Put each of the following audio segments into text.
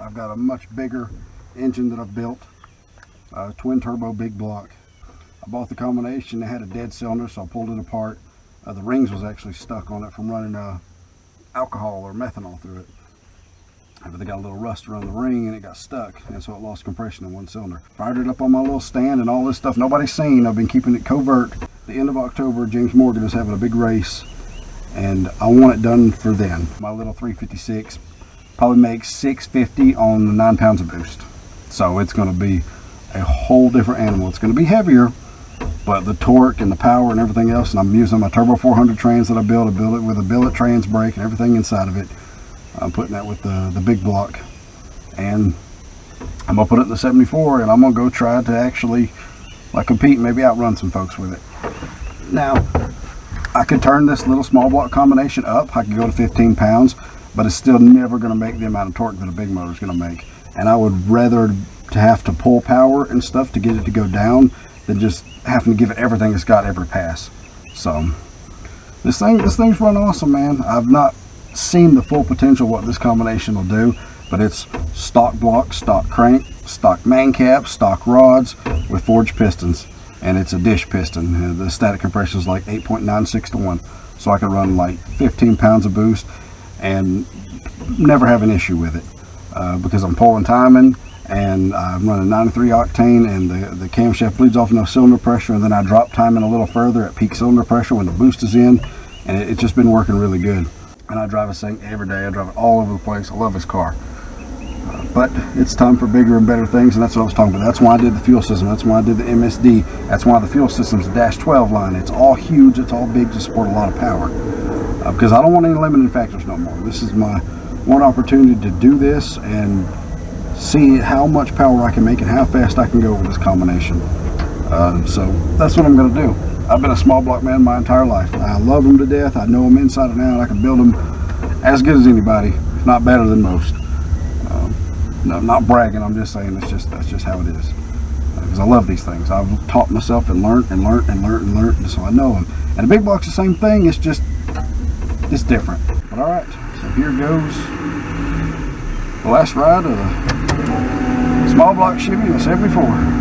I've got a much bigger engine that I've built, twin turbo big block. I bought the combination. It had a dead cylinder, so I pulled it apart. The rings was actually stuck on it from running alcohol or methanol through it. But they got a little rust around the ring and it got stuck, and so it lost compression in one cylinder. Fired it up on my little stand and all this stuff nobody's seen. I've been keeping it covert. The end of October, James Morgan is having a big race, and I want it done for then. My little 356 probably makes 650 on the 9 pounds of boost. So it's going to be a whole different animal. It's going to be heavier, but the torque and the power and everything else, and I'm using my Turbo 400 trans that I built it with a billet trans brake and everything inside of it. I'm putting that with the big block, and I'm gonna put it in the 74, and I'm gonna go try to actually like compete and maybe outrun some folks with it. Now, I could turn this little small block combination up. I could go to 15 pounds, but it's still never gonna make the amount of torque that a big motor is gonna make. And I would rather to have to pull power and stuff to get it to go down than just having to give it everything it's got every pass. So this thing's run awesome, man. I've not seen the full potential of what this combination will do, but it's stock block, stock crank, stock main cap, stock rods with forged pistons, and it's a dish piston. The static compression is like 8.96 to 1, so I can run like 15 pounds of boost and never have an issue with it, because I'm pulling timing and I'm running 93 octane, and the camshaft bleeds off no cylinder pressure, and then I drop timing a little further at peak cylinder pressure when the boost is in, and it's just been working really good. And I drive this thing every day. I drive it all over the place. I love this car. But it's time for bigger and better things, and that's what I was talking about. That's why I did the fuel system. That's why I did the MSD. That's why the fuel system's a Dash 12 line. It's all huge. It's all big to support a lot of power. Because I don't want any limiting factors no more. This is my one opportunity to do this and see how much power I can make and how fast I can go with this combination. So that's what I'm going to do. I've been a small block man my entire life. I love them to death. I know them inside and out. I can build them as good as anybody, if not better than most. No, I'm not bragging. I'm just saying that's just how it is. Because I love these things. I've taught myself and learned, and so I know them. And a big block's the same thing. It's different. But all right, so here goes the last ride of the small block Chevy in the 74.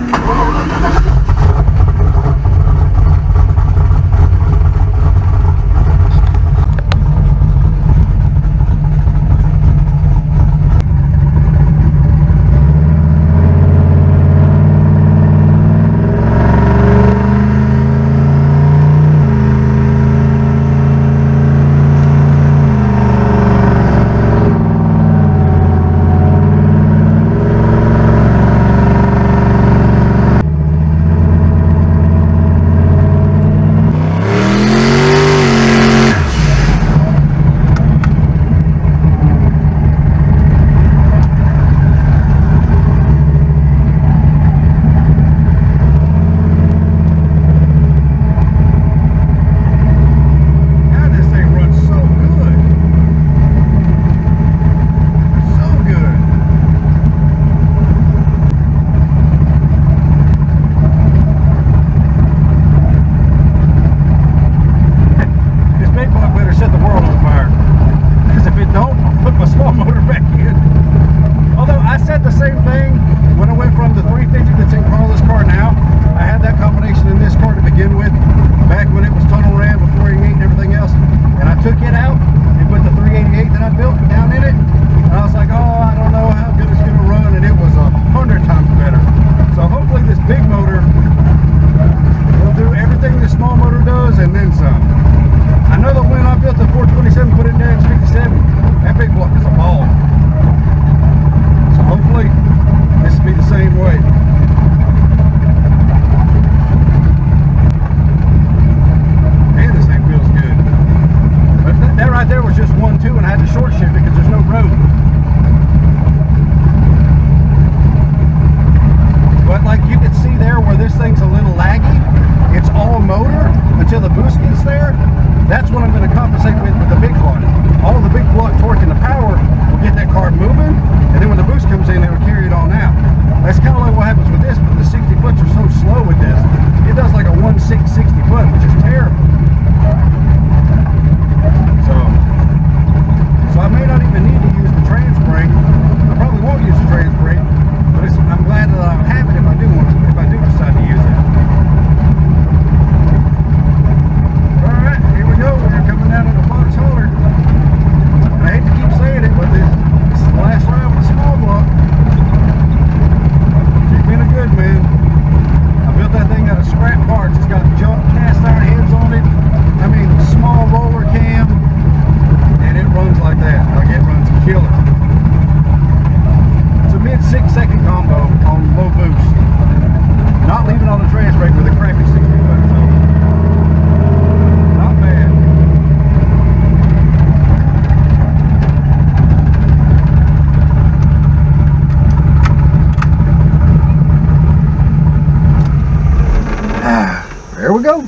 there we go.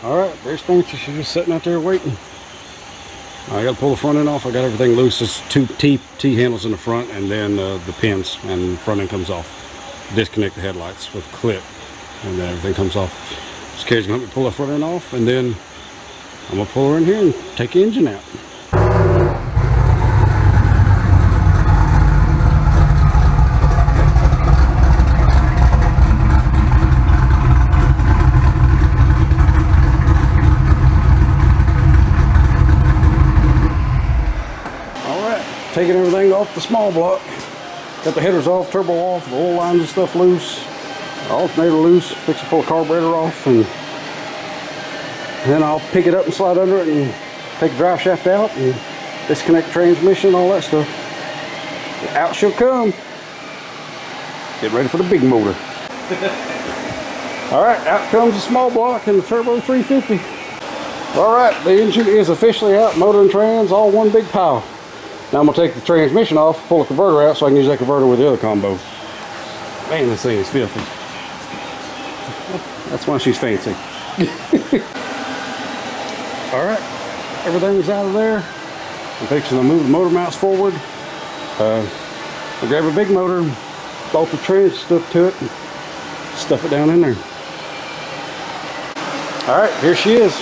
All right, there's Fancy. She's just sitting out there waiting. I got to pull the front end off. I got everything loose. There's two T-handles in the front, and then the pins, and the front end comes off. Disconnect the headlights with a clip, and then everything comes off. This carrier's going to help me pull that front end off, and then I'm going to pull her in here and take the engine out. Taking everything off the small block. Got the headers off, turbo off, the oil lines and stuff loose, alternator loose, fix to pull the carburetor off, and then I'll pick it up and slide under it and take the drive shaft out and disconnect the transmission and all that stuff. Out she'll come. Get ready for the big motor. Alright, out comes the small block and the turbo 350. Alright, the engine is officially out, motor and trans all one big pile. Now I'm going to take the transmission off, pull the converter out so I can use that converter with the other combo. Man, this thing is filthy. That's why she's fancy. Alright, everything's out of there. I'm fixing to move the motor mounts forward. I grab a big motor, bolt the trans stuff to it, and stuff it down in there. Alright, here she is.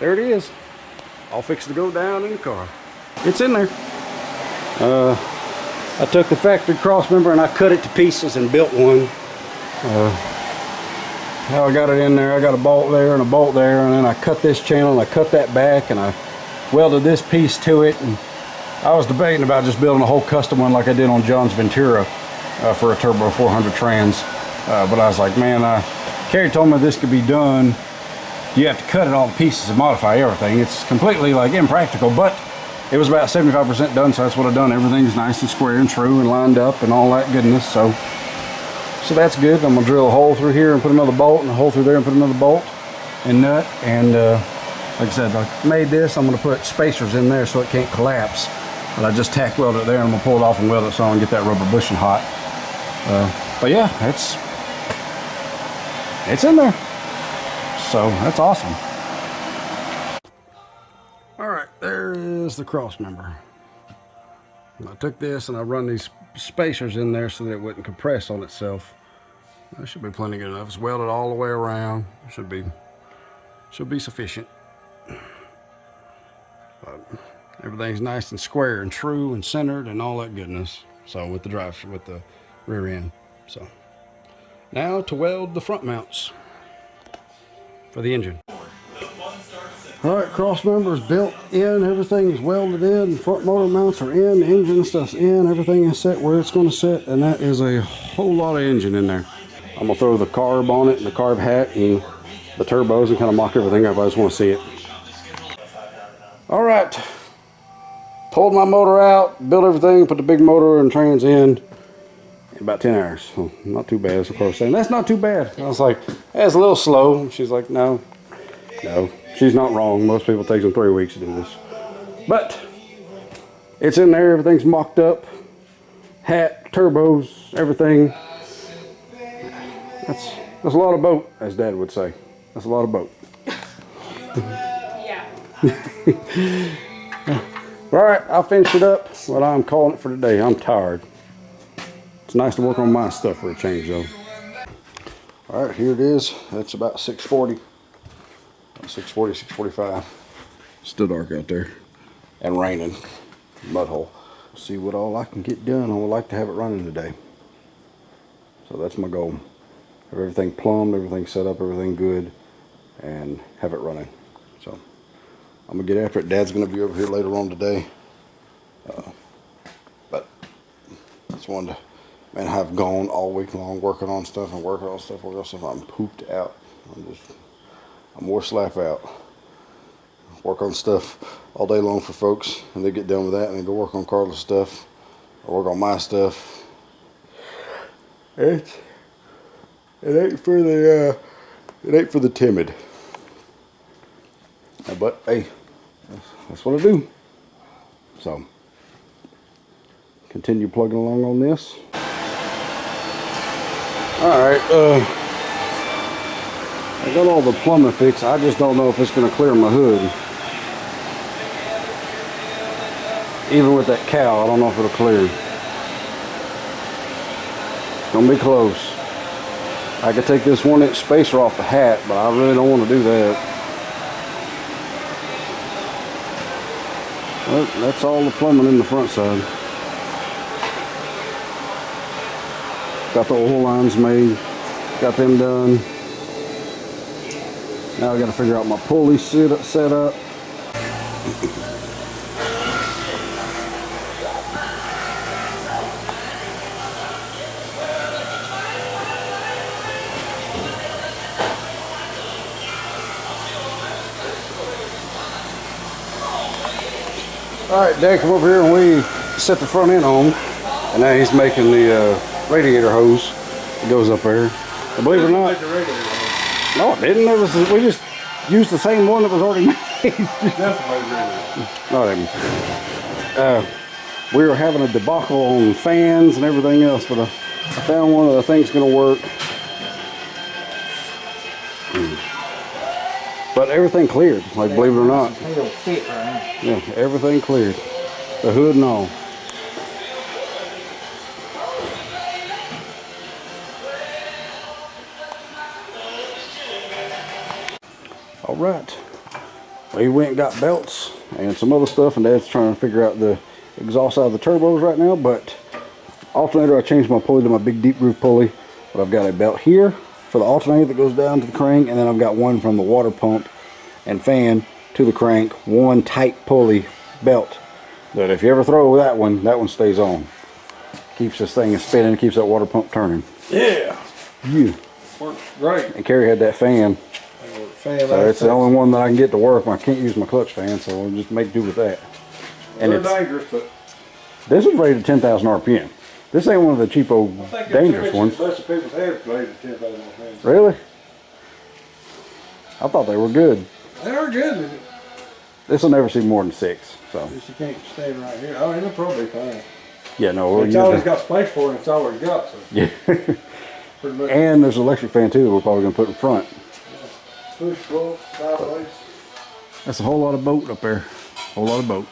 There it is, all fixed to go down in the car. It's in there. I took the factory cross member and I cut it to pieces and built one. How I got it in there, I got a bolt there and a bolt there, and then I cut this channel and I cut that back and I welded this piece to it. And I was debating about just building a whole custom one like I did on John's Ventura for a Turbo 400 trans. But I was like, man, Carrie told me this could be done. You have to cut it all to pieces and modify everything. It's completely like impractical, but it was about 75% done, so that's what I've done. Everything's nice and square and true and lined up and all that goodness, so that's good. I'm gonna drill a hole through here and put another bolt, and a hole through there and put another bolt and nut, and like I said, I made this. I'm gonna put spacers in there so it can't collapse, but I just tack weld it there and I'm gonna pull it off and weld it so I can get that rubber bushing hot. But yeah, it's in there. So that's awesome. All right, there is the cross member. I took this and I run these spacers in there so that it wouldn't compress on itself. That should be plenty good enough. It's welded all the way around. Should be sufficient. But everything's nice and square and true and centered and all that goodness. So with the rear end. So now to weld the front mounts for the engine. Alright, cross member is built in, everything is welded in, front motor mounts are in, the engine stuff's in, everything is set where it's going to sit, and that is a whole lot of engine in there. I'm going to throw the carb on it and the carb hat and the turbos and kind of mock everything up. I just want to see it. Alright, pulled my motor out, built everything, put the big motor and trans in about 10 hours. So not too bad. So of course saying that's not too bad. I was like, that's a little slow. She's like, no, she's not wrong. Most people take them 3 weeks to do this, but it's in there. Everything's mocked up, hat, turbos, everything. That's a lot of boat, as Dad would say. That's a lot of boat. Yeah. All right, I'll finish it up. Well, I'm calling it for today. I'm tired. It's nice to work on my stuff for a change, though. All right, here it is. That's about 6:40. 6:40, 6:45. Still dark out there and raining. Mud hole. See what all I can get done. I would like to have it running today. So that's my goal. Have everything plumbed, everything set up, everything good, and have it running. So I'm gonna get after it. Dad's gonna be over here later on today. But just wanted to, man, I've gone all week long working on stuff and working on stuff. I'm pooped out. I'm more slap out. Work on stuff all day long for folks, and they get done with that and then go work on Carla's stuff or work on my stuff. It ain't for the timid. But hey, that's what I do. So continue plugging along on this. Alright, I got all the plumbing fixed. I just don't know if it's gonna clear my hood. Even with that cowl, I don't know if it'll clear. It's gonna be close. I could take this 1-inch spacer off the hat, but I really don't want to do that. Well, that's all the plumbing in the front side. Got the oil lines made, got them done. Now I got to figure out my pulley set up. Alright, Dad come over here and we set the front end on. And now he's making the radiator hose that goes up there. And believe it or not, no, it didn't. We just used the same one that was already made. No, we were having a debacle on fans and everything else, but I found one that I think is going to work. But everything cleared, like believe it or not. Yeah, everything cleared. The hood and all. All right. We went and got belts and some other stuff, and Dad's trying to figure out the exhaust out of the turbos right now. But alternator, I changed my pulley to my big deep groove pulley. But I've got a belt here for the alternator that goes down to the crank, and then I've got one from the water pump and fan to the crank, one tight pulley belt that if you ever throw that one stays on. Keeps this thing spinning, keeps that water pump turning. Yeah. Works great. And Carrie had that fan. So it's the only one that I can get to work. I can't use my clutch fan, so we'll just make do with that. And they're dangerous, but this is rated 10,000 RPM. This ain't one of the cheapo dangerous ones. Most of people's heads rated 10,000 RPM. Really? I thought they were good. They are good. This will never see more than 6. So you can't stand right here. Oh, it'll probably be fine. Yeah, no. It's always got space for it. And it's always got. So. Yeah. And there's an electric fan too that we're probably gonna put in front. Push, pull, sideways. That's a whole lot of boat up there. Whole lot of boat.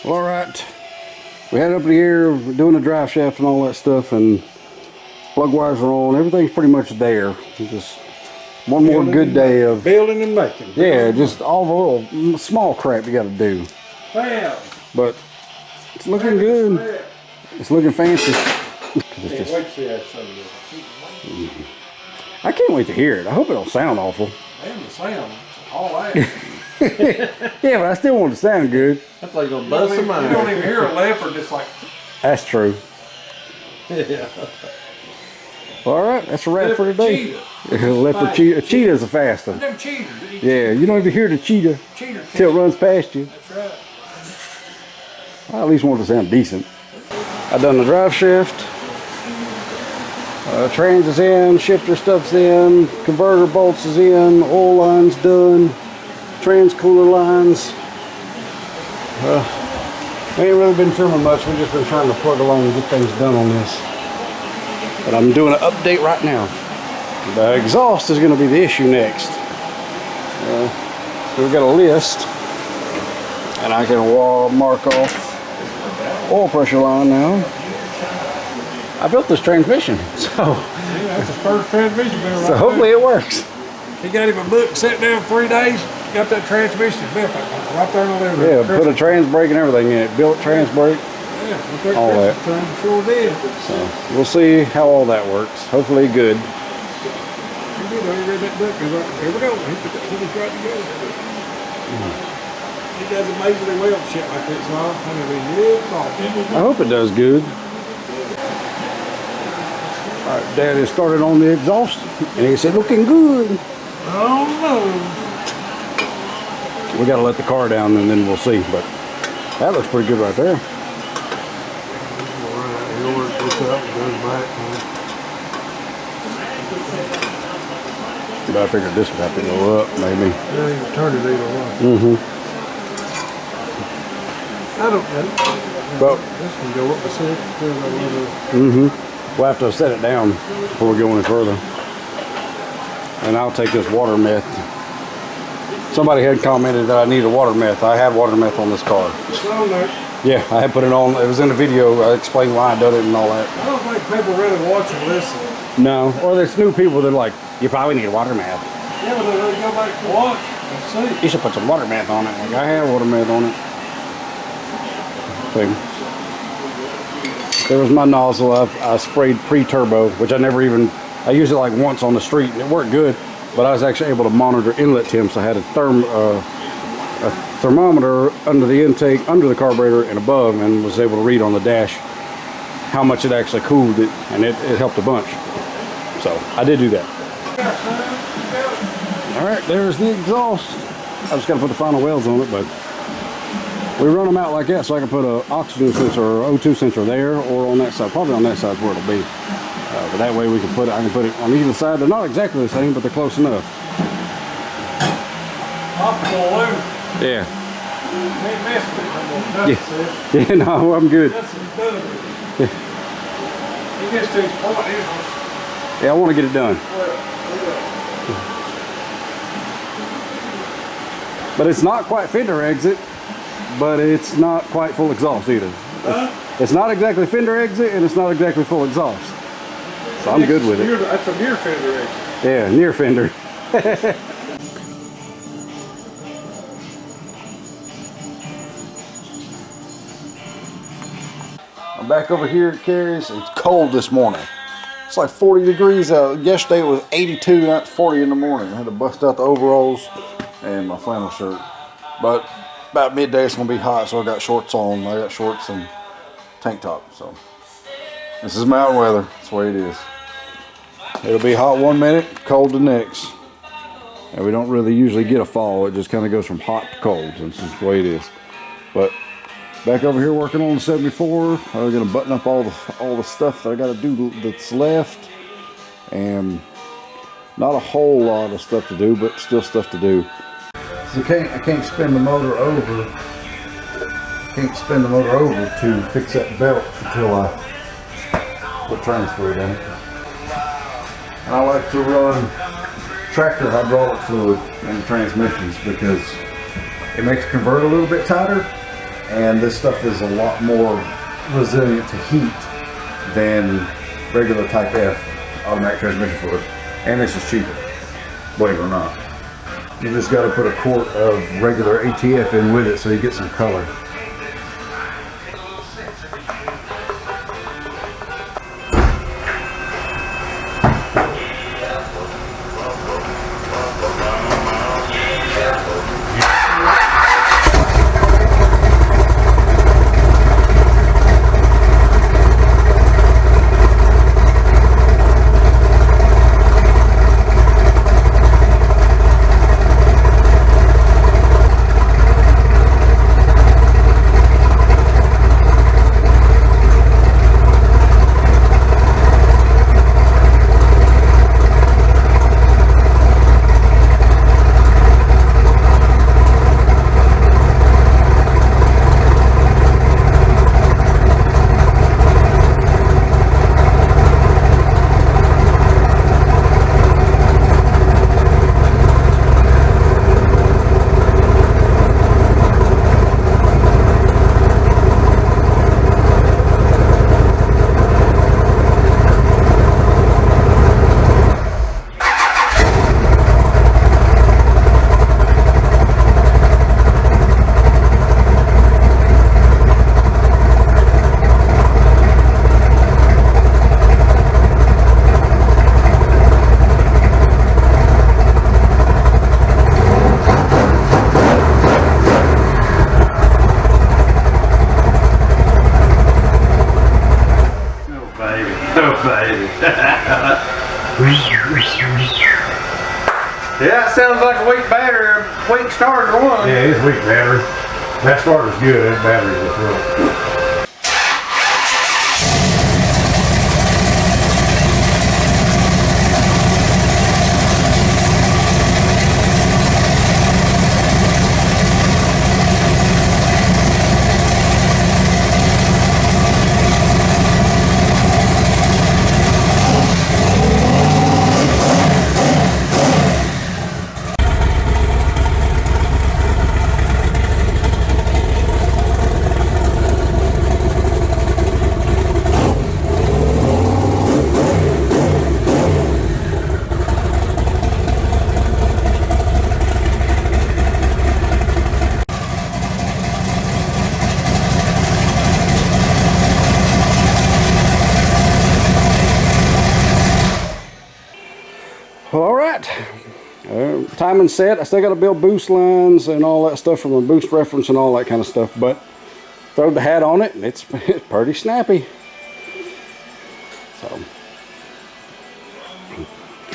Well, all right. We had it up in the air, we're doing the drive shaft and all that stuff, and plug wires are on. Everything's pretty much there. Just one more good day of building and making. Yeah, just all the little small crap you got to do. Bam. But it's looking good. It's looking fancy. I can't wait to hear it. I hope it don't sound awful. Damn the sound. All that. Yeah, but I still want it to sound good. That's like gonna bust some mind. You don't even hear a leopard just like. That's true. Yeah. Well, all right, that's a wrap for today. Leopard cheetah. Cheetah's a fast one. Them cheaters. Yeah, you don't even hear the cheetah till it runs past you. That's right. I at least want it to sound decent. I've done the drive shaft. Trans is in, shifter stuff's in, converter bolts is in, oil lines done, trans cooler lines. We ain't really been filming much, we've just been trying to plug along and get things done on this. But I'm doing an update right now. The exhaust is going to be the issue next. We've got a list, and I can mark off oil pressure line now. I built this transmission, so that's his first transmission. So hopefully it works. He got him a book, sat down 3 days, got that transmission built right there in the living room. Yeah, put a trans brake and everything in it. Built trans brake. Yeah, all that. Sure did. So we'll see how all that works. Hopefully good. He did. He read that book. He's like, here we go. He put that footage right together. He does amazingly well shit like that. So I hope it does good. All right, Dad has started on the exhaust, and he said, looking good. Oh no. We got to let the car down, and then we'll see. But that looks pretty good right there. Gets up and goes back. But I figured this would have to go up, maybe. Yeah, you can turn it either way. I don't know. But This can go up to 6. we'll have to set it down before we go any further. And I'll take this water meth. Somebody had commented that I need a water meth. I have water meth on this car. It's on there. Yeah, I had put it on. It was in the video. I explained why I did it and all that. I don't think people really watch and listen. No, or there's new people that are like, you probably need a water meth. Yeah, but they really go back to watch and see. You should put some water meth on it. Like, I have water meth on it. See? There was my nozzle. I sprayed pre-turbo, which I never even, I used it like once on the street and it worked good, but I was actually able to monitor inlet temps. I had a thermometer under the intake, under the carburetor and above, and was able to read on the dash how much it actually cooled it, and it helped a bunch. So I did do that. All right, there's the exhaust. I just got to put the final welds on it, but we run them out like that so I can put an oxygen sensor or O2 sensor there or on that side. Probably on that side is where it'll be. But that way we can put it, I can put it on either side. They're not exactly the same, but they're close enough. Optical loop. Yeah. Ain't messing with it. Yeah, no, I'm good. That's his done. He gets to his point. Yeah, I want to get it done. But it's not quite fender exit, but it's not quite full exhaust either. It's not exactly fender exit, and it's not exactly full exhaust. So I'm good with it. That's a near fender exit. Yeah, near fender. I'm back over here at Carrie's. It's cold this morning. It's like 40 degrees out. Yesterday it was 82, now it's 40 in the morning. I had to bust out the overalls and my flannel shirt. But about midday it's gonna be hot, so I got shorts on. I got shorts and tank top. So this is mountain weather. That's the way it is. It'll be hot one minute, cold the next. And we don't really usually get a fall. It just kind of goes from hot to cold. This is the way it is. But back over here working on the 74. I'm gonna button up all the stuff that I gotta do that's left, and not a whole lot of stuff to do, but still stuff to do. So I can't spin the motor over. Can't spin the motor over to fix that belt until I put trains fluid in it. And I like to run tractor hydraulic fluid in the transmissions because it makes the converter a little bit tighter. And this stuff is a lot more resilient to heat than regular Type F automatic transmission fluid. And this is cheaper, believe it or not. You just got to put a quart of regular ATF in with it so you get some color. Yeah, it sounds like a weak battery, a weak starter one. Yeah, it's weak battery. That starter's good, that battery is real. right. Timing set. I still got to build boost lines and all that stuff from a boost reference and all that kind of stuff, but throw the hat on it and it's pretty snappy. So,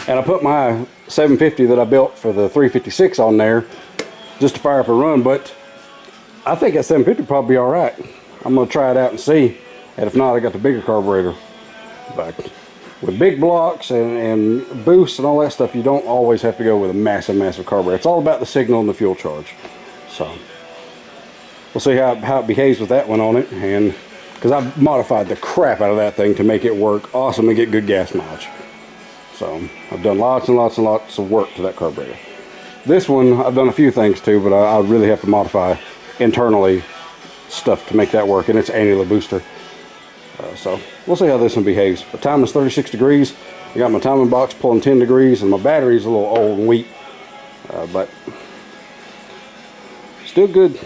and I put my 750 that I built for the 356 on there just to fire up a run, but I think that 750 probably be all right. I'm gonna try it out and see, and if not, I got the bigger carburetor. But with big blocks and boosts and all that stuff, you don't always have to go with a massive carburetor. It's all about the signal and the fuel charge. So we'll see how it behaves with that one on it, and because I've modified the crap out of that thing to make it work awesome and get good gas mileage. So I've done lots and lots and lots of work to that carburetor. This one I've done a few things to, but I really have to modify internally stuff to make that work, and it's annular booster. So we'll see how this one behaves. The time is 36 degrees. I got my timing box pulling 10 degrees, and my battery's a little old and weak, but still good.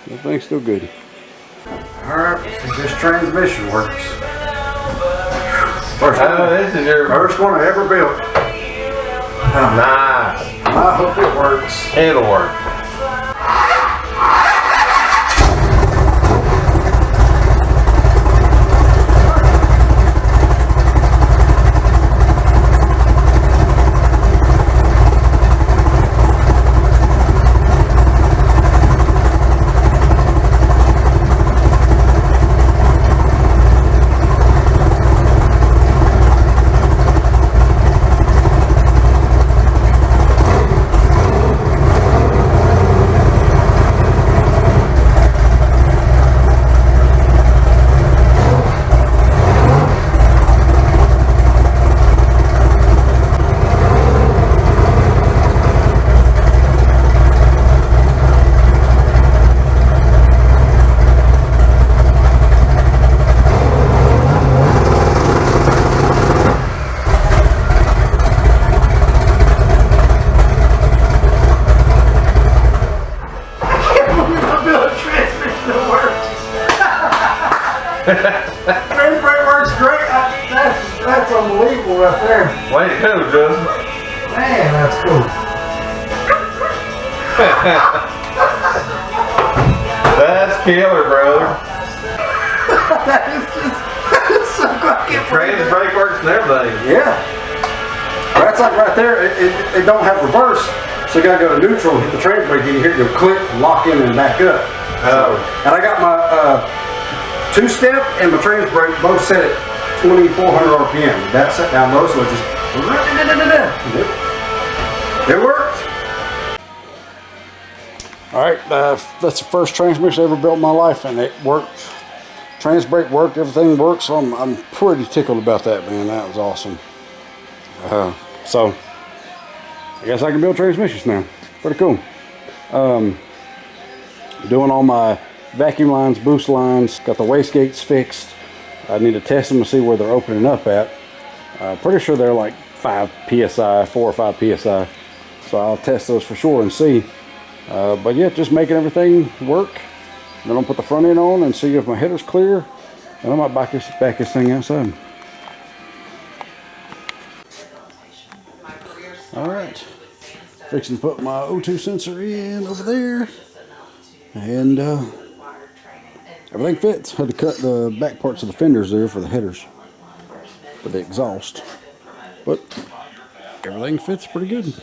Everything's still good. Alright, this transmission works. This is your First one I ever built. nice. I hope it works. It'll work. Drivetrain works great. That's unbelievable right there. Way to go, Justin. Man, that's cool. That's killer, brother. That is just so fucking Trans brake works and everything. Yeah. That's like right there. It don't have reverse, so you gotta go to neutral, hit the trans brake, and you hear it go click, lock in, and back up. Oh. And I got my two-step and my trans brake both set at 2,400 RPM. That set down low, so it just it worked. All right, that's the first transmission I ever built in my life, and it worked. Trans brake worked, everything worked, so I'm pretty tickled about that, man. That was awesome. So I guess I can build transmissions now. Pretty cool. Doing all my vacuum lines, boost lines, got the wastegates fixed. I need to test them to see where they're opening up at. Pretty sure they're like 5 psi, 4 or 5 psi. So I'll test those for sure and see. But yeah, just making everything work. Then I'll put the front end on and see if my header's clear. And I might back this thing outside. Alright, fixing to put my O2 sensor in over there. And everything fits. Had to cut the back parts of the fenders there for the headers, for the exhaust. But everything fits pretty good.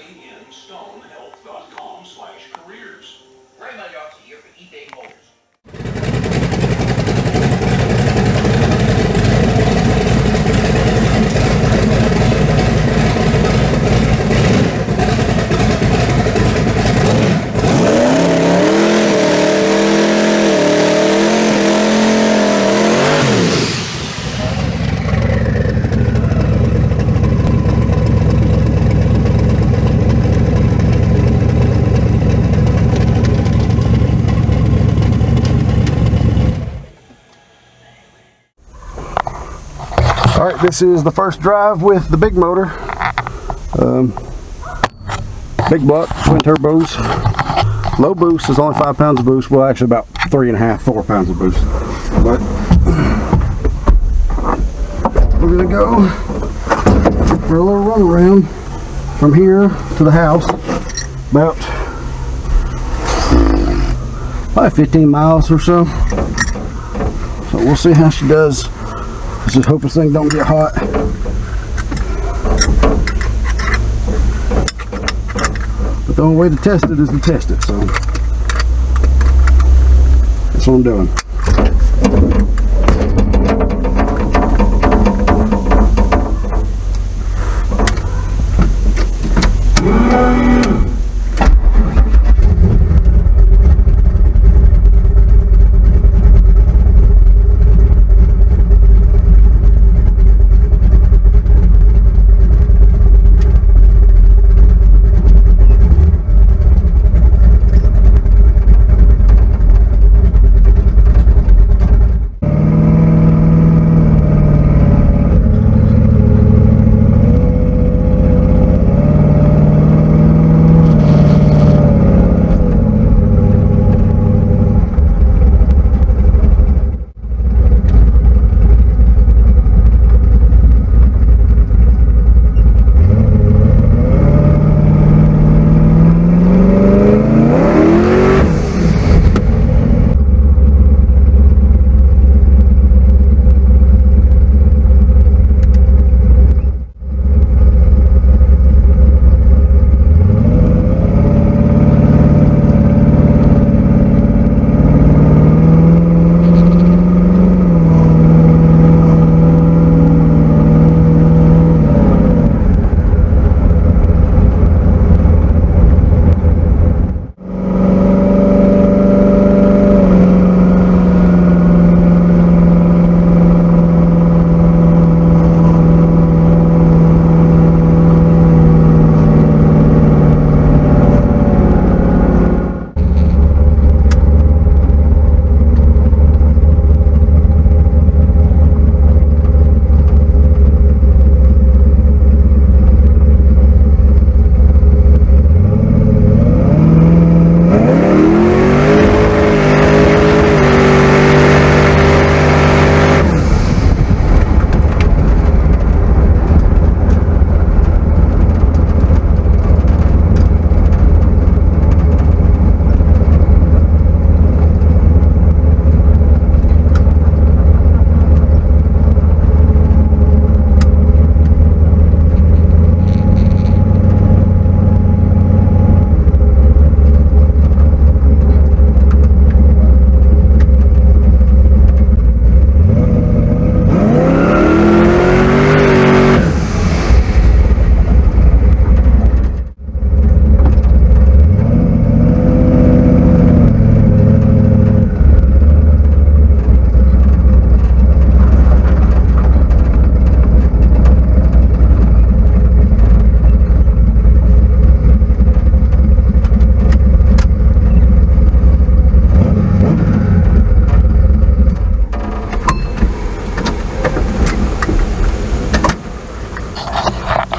Alright, this is the first drive with the big motor. Big block, twin turbos. Low boost is only 5 pounds of boost. Well, actually about 3.5, 4 pounds of boost. But we're gonna go for a little run around. from here to the house, about probably 15 miles or so. So we'll see how she does. Let's just hope this thing don't get hot. But the only way to test it is to test it, so that's what I'm doing.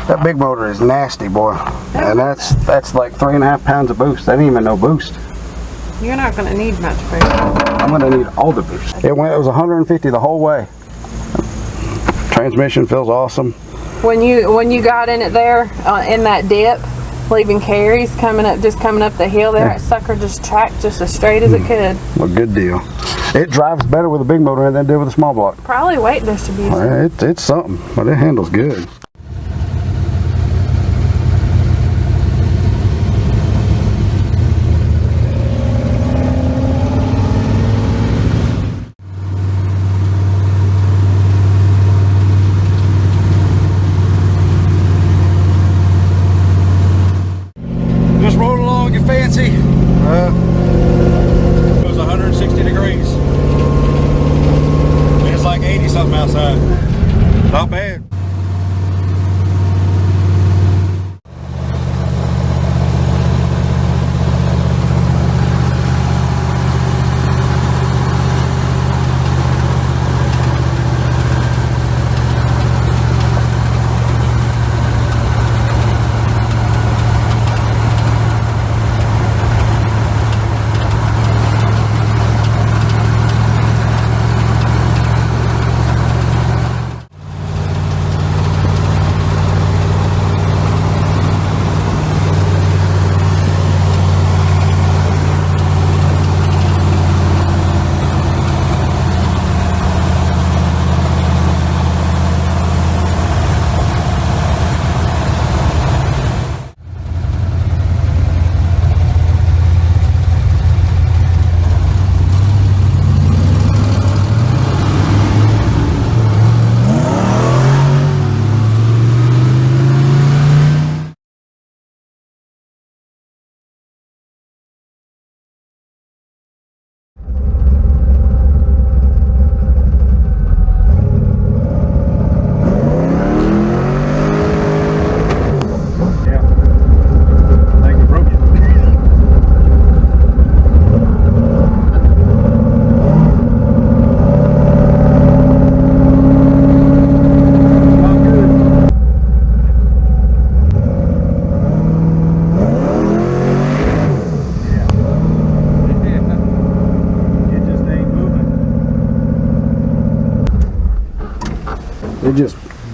That big motor is nasty, boy. And that's like 3.5 pounds of boost. That ain't even no boost. You're not going to need much boost. I'm going to need all the boost. It was 150 the whole way. Transmission feels awesome. When you got in it there in that dip, leaving carries coming up the hill there, that sucker just tracked just as straight as it could. Well, good deal. It drives better with a big motor than it did with a small block. Probably weight distribution. It's something, but it handles good. Just roll along, get fancy. It was 160 degrees. And it's like 80 something outside. Not bad.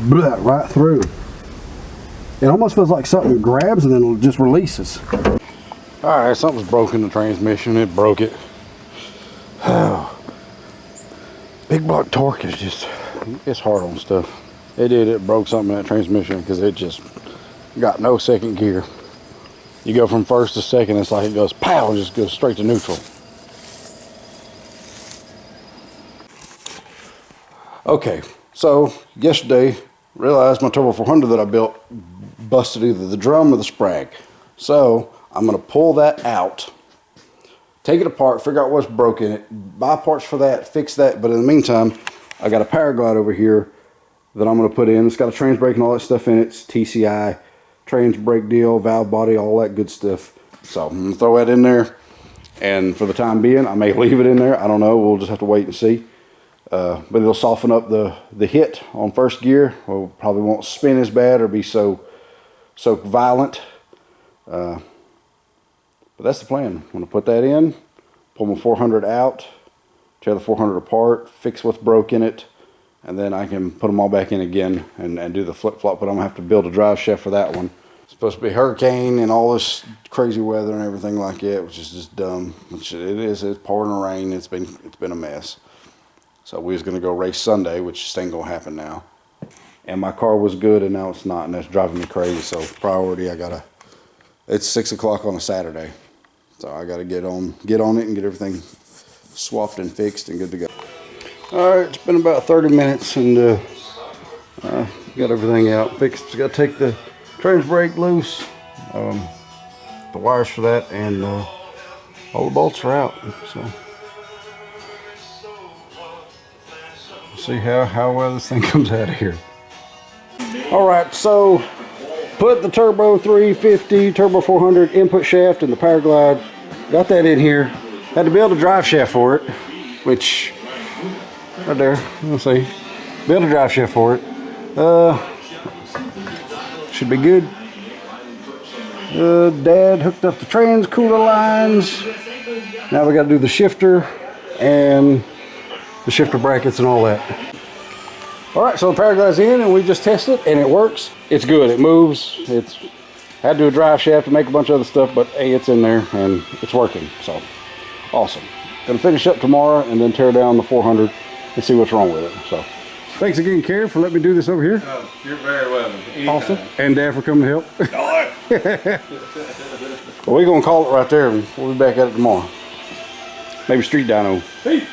blah, right through. It almost feels like something grabs and then it just releases. All right, something's broken in the transmission. It broke it. Oh. Big block torque is just, it's hard on stuff. It broke something in that transmission because it just got no second gear. You go from first to second, it's like it goes pow, just goes straight to neutral. Okay, so yesterday realized my Turbo 400 that I built busted either the drum or the sprag. So I'm gonna pull that out, take it apart, figure out what's broken, buy parts for that, fix that. But in the meantime, I got a power glide over here that I'm gonna put in. It's got a trans brake and all that stuff in it. It's TCI, trans brake deal, valve body, all that good stuff. So I'm gonna throw that in there. And for the time being, I may leave it in there. I don't know, we'll just have to wait and see. But it'll soften up the hit on first gear. Well, probably won't spin as bad or be so violent. But that's the plan. I'm gonna put that in, pull my 400 out, tear the 400 apart, fix what's broke in it, and then I can put them all back in again and do the flip-flop. But I'm gonna have to build a drive shaft for that one. It's supposed to be hurricane and all this crazy weather and everything like that, which is just dumb. Which it is. It's pouring rain. It's been a mess. So we was gonna go race Sunday, which just ain't gonna happen now. And my car was good, and now it's not, and that's driving me crazy. So priority, it's 6 o'clock on a Saturday, so I gotta get on it and get everything swapped and fixed and good to go. All right, it's been about 30 minutes, and got everything out fixed. Just gotta take the trans brake loose, the wires for that, and all the bolts are out. So. See how well this thing comes out of here. All right, so put the Turbo 350, Turbo 400 input shaft in the power glide. Got that in here. Had to build a drive shaft for it, which right there. Let's see. Build a drive shaft for it. Should be good. Dad hooked up the trans cooler lines. Now we got to do the shifter and the shifter brackets and all that. All right, so the power glide's in and we just tested it and it works. It's good, it moves. It's had to do a drive shaft to make a bunch of other stuff, but hey, it's in there and it's working, so awesome. Gonna finish up tomorrow and then tear down the 400 and see what's wrong with it. So thanks again, Kerry, for letting me do this over here. Oh, you're very welcome. Anytime. Awesome. And Dad for coming to help. Well, we're gonna call it right there and we'll be back at it tomorrow. Maybe street dyno. Peace.